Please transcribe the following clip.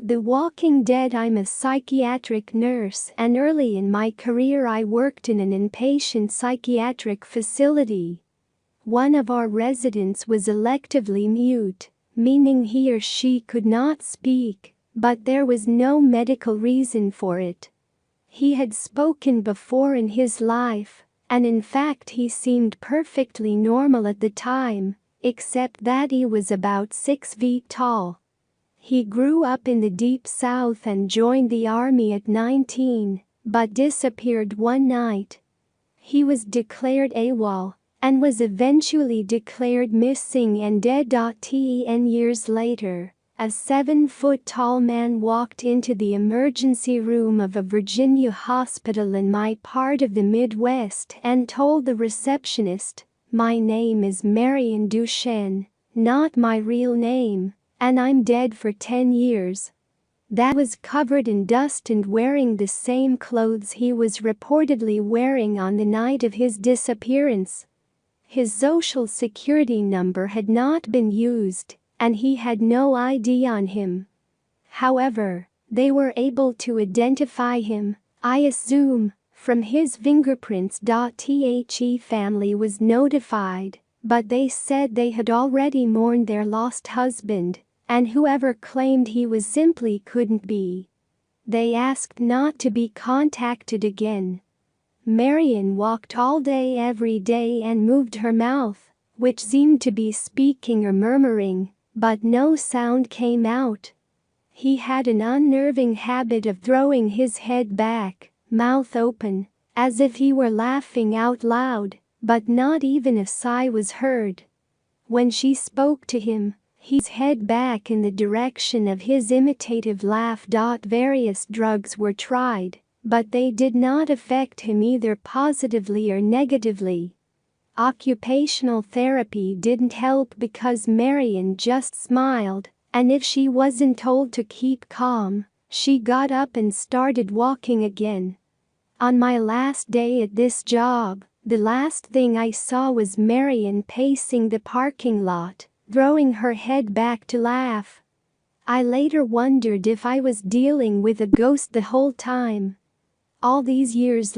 The Walking Dead. I'm a psychiatric nurse, and early in my career I worked in an inpatient psychiatric facility. One of our residents was electively mute, meaning he or she could not speak, but there was no medical reason for it. He had spoken before in his life, and in fact he seemed perfectly normal at the time, except that he was about 6 feet tall. He grew up in the Deep South and joined the army at 19, but disappeared one night. He was declared AWOL and was eventually declared missing and dead. 10 years later, a 7-foot-tall man walked into the emergency room of a Virginia hospital in my part of the Midwest and told the receptionist, "My name is Marion Duchenne, not my real name, and I'm dead for 10 years." That was covered in dust and wearing the same clothes he was reportedly wearing on the night of his disappearance. His social security number had not been used, and he had no ID on him. However, they were able to identify him, I assume, from his fingerprints. The family was notified, but they said they had already mourned their lost husband, and whoever claimed he was simply couldn't be. They asked not to be contacted again. Marion walked all day every day and moved her mouth, which seemed to be speaking or murmuring, but no sound came out. He had an unnerving habit of throwing his head back, mouth open, as if he were laughing out loud, but not even a sigh was heard. When she spoke to him, his head back in the direction of his imitative laugh. Various drugs were tried, but they did not affect him either positively or negatively. Occupational therapy didn't help because Marion just smiled, and if she wasn't told to keep calm, she got up and started walking again. On my last day at this job, the last thing I saw was Marion pacing the parking lot, throwing her head back to laugh. I later wondered if I was dealing with a ghost the whole time. All these years